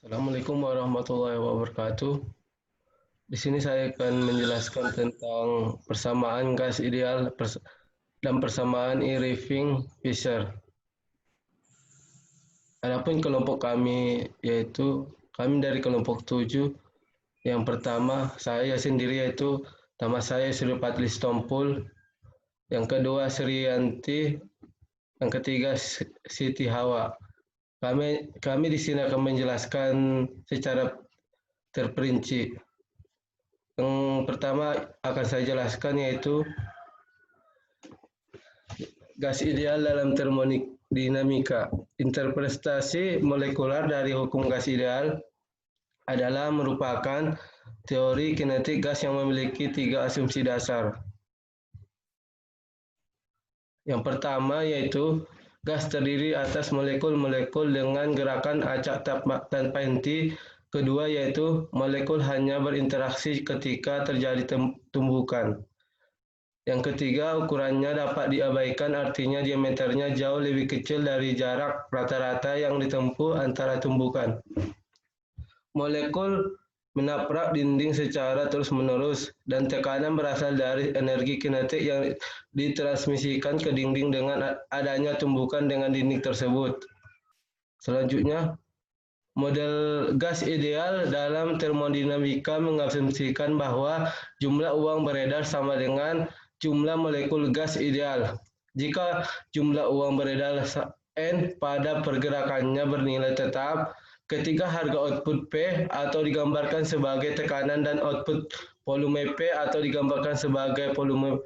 Assalamualaikum warahmatullahi wabarakatuh. Di sini saya akan menjelaskan tentang persamaan gas ideal dan persamaan Irving-Fisher. Adapun kelompok kami yaitu kami dari kelompok 7. Yang pertama saya sendiri yaitu nama saya Sri Patlis Tompul, yang kedua Sriyanti, yang ketiga Siti Hawa. Kami di sini akan menjelaskan secara terperinci. Yang pertama akan saya jelaskan yaitu gas ideal dalam termodinamika. Interpretasi molekular dari hukum gas ideal adalah merupakan teori kinetik gas yang memiliki 3 asumsi dasar. Yang pertama yaitu gas terdiri atas molekul-molekul dengan gerakan acak tanpa henti. Kedua yaitu molekul hanya berinteraksi ketika terjadi tumbukan. Yang ketiga, ukurannya dapat diabaikan, artinya diameternya jauh lebih kecil dari jarak rata-rata yang ditempuh antara tumbukan. Molekul menabrak dinding secara terus-menerus, dan tekanan berasal dari energi kinetik yang ditransmisikan ke dinding dengan adanya tumbukan dengan dinding tersebut. Selanjutnya, model gas ideal dalam termodinamika mengasumsikan bahwa jumlah uang beredar sama dengan jumlah molekul gas ideal. Jika jumlah uang beredar N pada pergerakannya bernilai tetap, ketika harga output P atau digambarkan sebagai tekanan dan output volume P atau digambarkan sebagai volume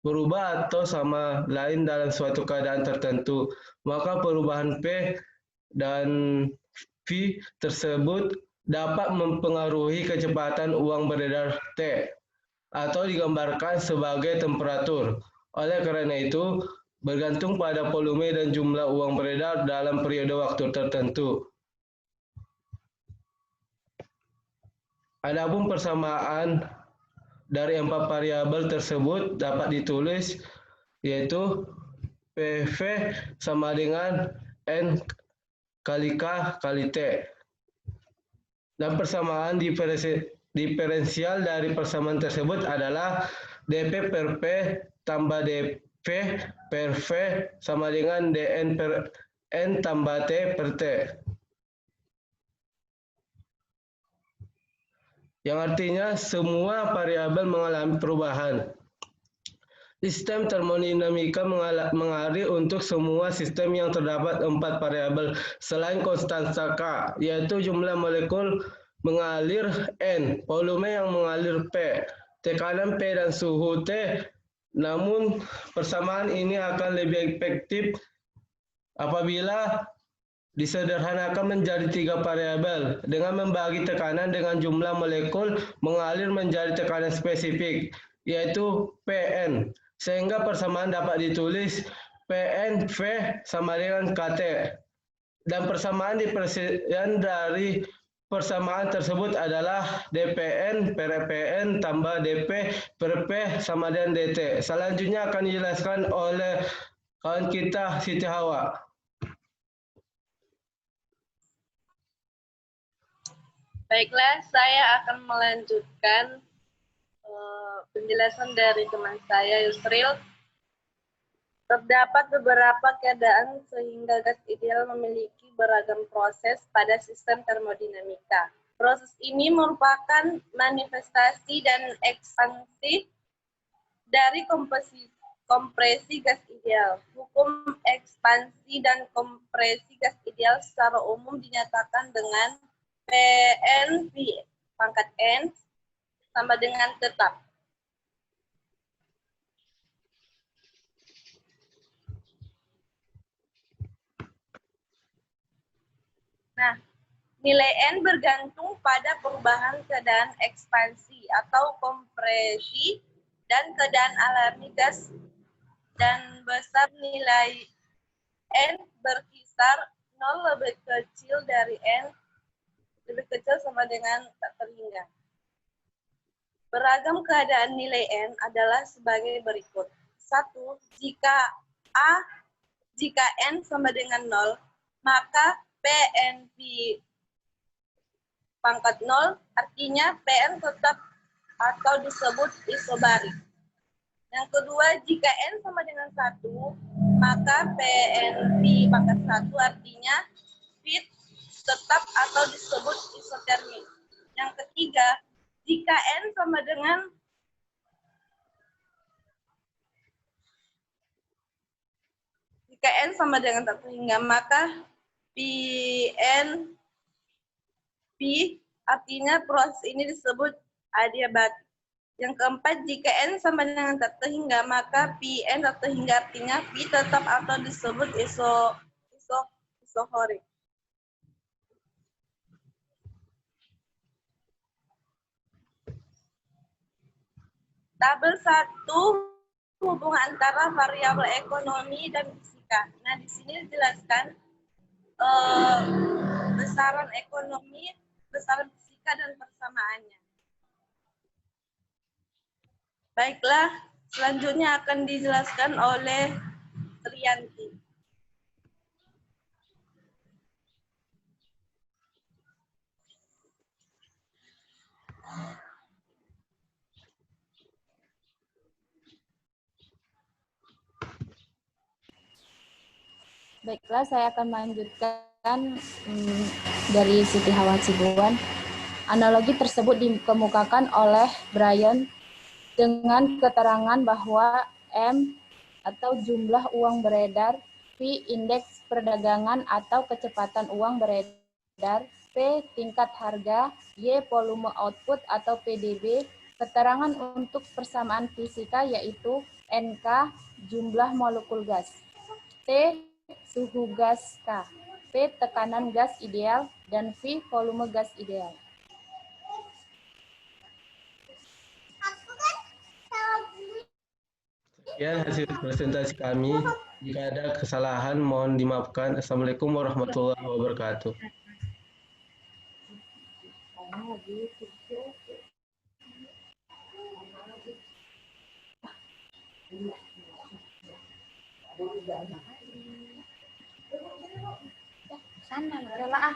berubah atau sama lain dalam suatu keadaan tertentu, maka perubahan P dan V tersebut dapat mempengaruhi kecepatan uang beredar T atau digambarkan sebagai temperatur. Oleh karena itu, bergantung pada volume dan jumlah uang beredar dalam periode waktu tertentu. Adapun persamaan dari 4 variabel tersebut dapat ditulis yaitu PV sama dengan N kali K kali T. Dan persamaan diferensial dari persamaan tersebut adalah dP per P tambah dV per V sama dengan dN per N tambah T per T. Yang artinya semua variabel mengalami perubahan. Sistem termodinamika mengalir untuk semua sistem yang terdapat 4 variabel selain konstanta K, yaitu jumlah molekul mengalir N, volume yang mengalir P, tekanan P dan suhu T. Namun persamaan ini akan lebih efektif apabila disederhanakan menjadi 3 variabel dengan membagi tekanan dengan jumlah molekul mengalir menjadi tekanan spesifik, yaitu Pn. Sehingga persamaan dapat ditulis PNV sama dengan KT. Dan persamaan diferensial dari persamaan tersebut adalah dPn per Pn tambah dP per P sama dengan dt. Selanjutnya akan dijelaskan oleh kawan kita Siti Hawa. Baiklah, saya akan melanjutkan penjelasan dari teman saya, Yusril. Terdapat beberapa keadaan sehingga gas ideal memiliki beragam proses pada sistem termodinamika. Proses ini merupakan manifestasi dan ekspansi dari kompresi gas ideal. Hukum ekspansi dan kompresi gas ideal secara umum dinyatakan dengan PN V pangkat N sama dengan tetap. Nah, nilai N bergantung pada perubahan keadaan ekspansi atau kompresi dan keadaan alami gas, dan besar nilai N berkisar 0 lebih kecil dari N lebih kecil sama dengan tak terhingga. Beragam keadaan nilai N adalah sebagai berikut. 1. Jika N sama dengan 0, maka PNP pangkat 0, artinya PN tetap atau disebut isobarik. Yang kedua, jika N sama dengan 1, maka PNP pangkat 1 artinya fit, tetap atau disebut isotermik. Yang ketiga, jika N sama dengan satu hingga, maka PNP artinya proses ini disebut adiabatik. Yang keempat, jika N sama dengan 1 hingga, maka PN 1 hingga artinya P tetap atau disebut isohorik. Tabel 1, hubungan antara variabel ekonomi dan fisika. Nah, di sini dijelaskan besaran ekonomi, besaran fisika, dan persamaannya. Baiklah, selanjutnya akan dijelaskan oleh Triyanti. Baiklah, saya akan melanjutkan dari Siti Hawa Sibuan. Analogi tersebut dikemukakan oleh Brian dengan keterangan bahwa M atau jumlah uang beredar, P indeks perdagangan atau kecepatan uang beredar, P tingkat harga, Y volume output atau PDB. Keterangan untuk persamaan fisika yaitu NK jumlah molekul gas, T suhu gas K, P tekanan gas ideal, dan V volume gas ideal. Sekian hasil presentasi kami. Jika ada kesalahan, mohon dimaafkan. Assalamualaikum warahmatullahi wabarakatuh. Sana, rela ah.